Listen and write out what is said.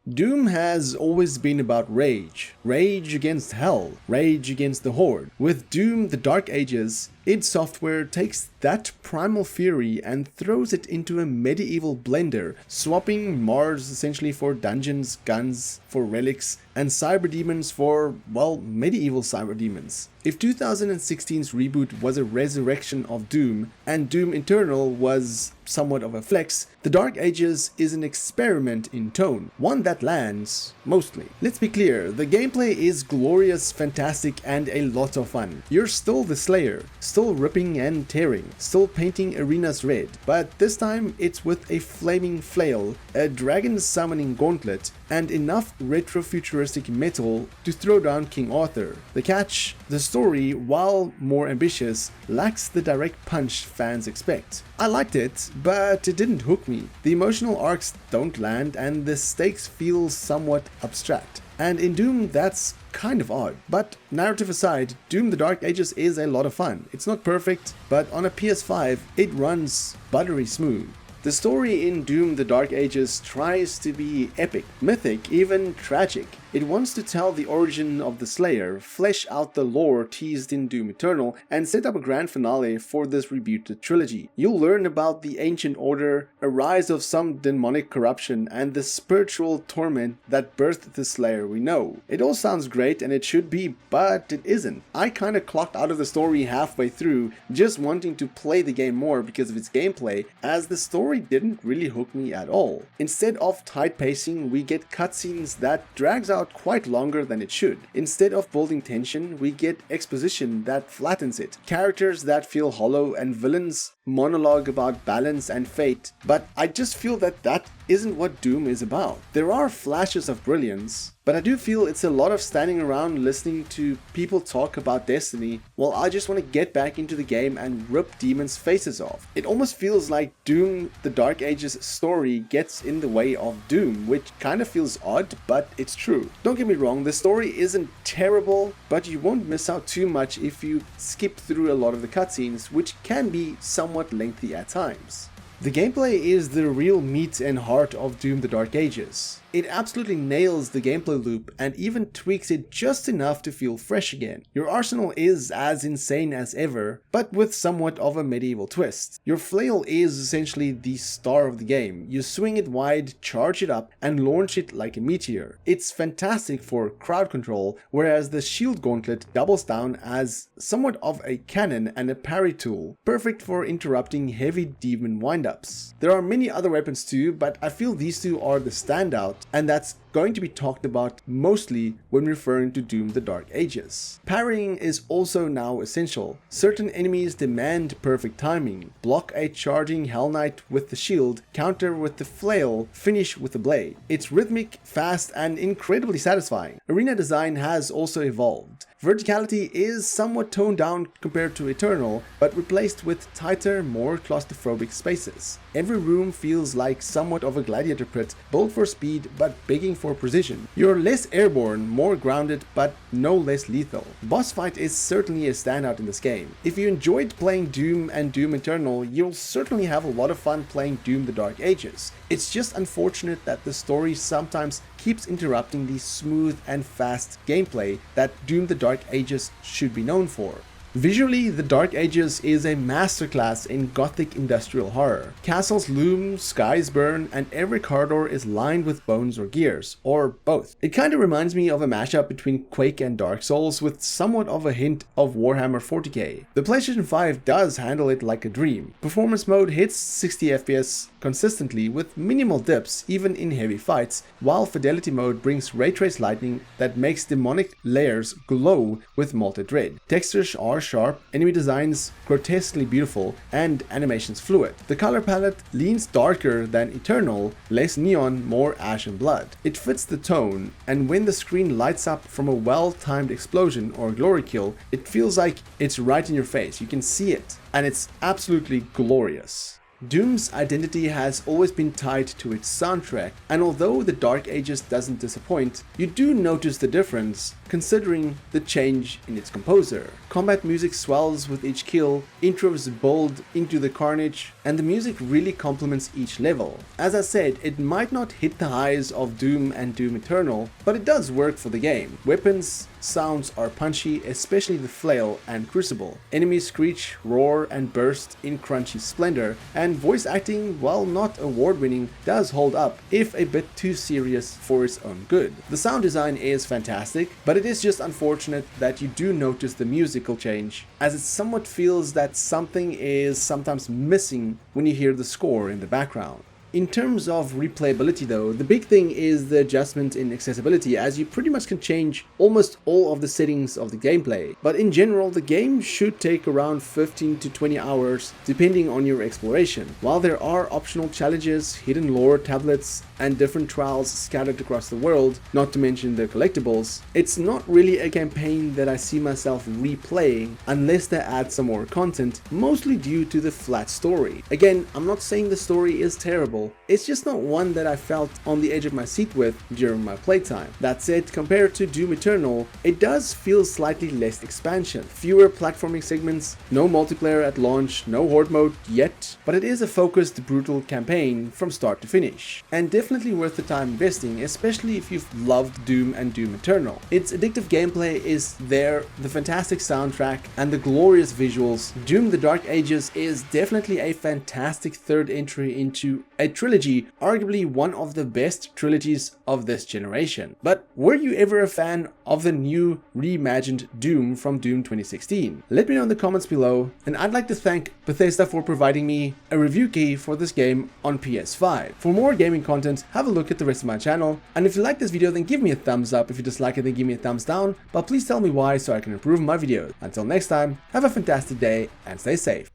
Doom has always been about rage. Rage against hell. Rage against the Horde. With Doom The Dark Ages, id Software takes that primal fury and throws it into a medieval blender, swapping Mars essentially for dungeons, guns for relics, and cyber demons for, well, medieval cyber demons. If 2016's reboot was a resurrection of Doom, and Doom Eternal was somewhat of a flex, The Dark Ages is an experiment in tone, one that lands, mostly. Let's be clear, the gameplay is glorious, fantastic, and a lot of fun. You're still the Slayer, still ripping and tearing, still painting arenas red, but this time it's with a flaming flail, a dragon summoning gauntlet, and enough retro-futuristic metal to throw down King Arthur. The catch? The story, while more ambitious, lacks the direct punch fans expect. I liked it, but it didn't hook me. The emotional arcs don't land and the stakes feel somewhat abstract. And in Doom, that's kind of odd. But narrative aside, Doom The Dark Ages is a lot of fun. It's not perfect, but on a PS5, it runs buttery smooth. The story in Doom The Dark Ages tries to be epic, mythic, even tragic. It wants to tell the origin of the Slayer, flesh out the lore teased in Doom Eternal, and set up a grand finale for this rebooted trilogy. You'll learn about the Ancient Order, a rise of some demonic corruption, and the spiritual torment that birthed the Slayer we know. It all sounds great and it should be, but it isn't. I kinda clocked out of the story halfway through, just wanting to play the game more because of its gameplay, as the story didn't really hook me at all. Instead of tight pacing, we get cutscenes that drags out quite longer than it should. Instead of building tension, we get exposition that flattens it, characters that feel hollow, and villains monologue about balance and fate, but I just feel that that isn't what Doom is about. There are flashes of brilliance, but I do feel it's a lot of standing around listening to people talk about Destiny while I just want to get back into the game and rip demons' faces off. It almost feels like Doom The Dark Ages story gets in the way of Doom, which kind of feels odd, but it's true. Don't get me wrong, the story isn't terrible, but you won't miss out too much if you skip through a lot of the cutscenes, which can be somewhat lengthy at times. The gameplay is the real meat and heart of Doom The Dark Ages. It absolutely nails the gameplay loop and even tweaks it just enough to feel fresh again. Your arsenal is as insane as ever, but with somewhat of a medieval twist. Your flail is essentially the star of the game. You swing it wide, charge it up, and launch it like a meteor. It's fantastic for crowd control, whereas the shield gauntlet doubles down as somewhat of a cannon and a parry tool, perfect for interrupting heavy demon windups. There are many other weapons too, but I feel these two are the standout, and that's going to be talked about mostly when referring to Doom The Dark Ages. Parrying is also now essential. Certain enemies demand perfect timing. Block a charging Hell Knight with the shield, counter with the flail, finish with the blade. It's rhythmic, fast, and incredibly satisfying. Arena design has also evolved. Verticality is somewhat toned down compared to Eternal, but replaced with tighter, more claustrophobic spaces. Every room feels like somewhat of a gladiator pit, built for speed but begging for precision. You're less airborne, more grounded, but no less lethal. Boss fight is certainly a standout in this game. If you enjoyed playing Doom and Doom Eternal, you'll certainly have a lot of fun playing Doom The Dark Ages. It's just unfortunate that the story sometimes keeps interrupting the smooth and fast gameplay that Doom The Dark Ages should be known for. Visually, The Dark Ages is a masterclass in gothic industrial horror. Castles loom, skies burn, and every corridor is lined with bones or gears, or both. It kinda reminds me of a mashup between Quake and Dark Souls with somewhat of a hint of Warhammer 40k. The PlayStation 5 does handle it like a dream. Performance mode hits 60 FPS consistently with minimal dips even in heavy fights, while Fidelity mode brings ray trace lighting that makes demonic layers glow with melted red. Textures are sharp, enemy designs grotesquely beautiful, and animations fluid. The color palette leans darker than Eternal, less neon, more ash and blood. It fits the tone, and when the screen lights up from a well-timed explosion or glory kill, it feels like it's right in your face. You can see it, and it's absolutely glorious. Doom's identity has always been tied to its soundtrack, and although the Dark Ages doesn't disappoint, you do notice the difference considering the change in its composer. Combat music swells with each kill, intros build into the carnage, and the music really complements each level. As I said, it might not hit the highs of Doom and Doom Eternal, but it does work for the game. Weapons sounds are punchy, especially the flail and crucible. Enemies screech, roar, and burst in crunchy splendor, and voice acting, while not award-winning, does hold up, if a bit too serious for its own good. The sound design is fantastic, but it is just unfortunate that you do notice the musical change, as it somewhat feels that something is sometimes missing when you hear the score in the background. In terms of replayability though, the big thing is the adjustment in accessibility, as you pretty much can change almost all of the settings of the gameplay. But in general, the game should take around 15 to 20 hours depending on your exploration. While there are optional challenges, hidden lore tablets, and different trials scattered across the world, not to mention the collectibles, it's not really a campaign that I see myself replaying unless they add some more content, mostly due to the flat story. Again, I'm not saying the story is terrible, it's just not one that I felt on the edge of my seat with during my playtime. That said, compared to Doom Eternal, it does feel slightly less expansion, fewer platforming segments, no multiplayer at launch, no horde mode yet, but it is a focused, brutal campaign from start to finish, and definitely worth the time investing, especially if you've loved Doom and Doom Eternal. Its addictive gameplay is there, the fantastic soundtrack, and the glorious visuals. Doom the Dark Ages is definitely a fantastic third entry into a trilogy, arguably one of the best trilogies of this generation. But were you ever a fan of the new reimagined Doom from Doom 2016? Let me know in the comments below, and I'd like to thank Bethesda for providing me a review key for this game on PS5. For more gaming content, have a look at the rest of my channel, and if you like this video, then give me a thumbs up. If you dislike it, then give me a thumbs down, but please tell me why so I can improve my videos. Until next time, have a fantastic day and stay safe.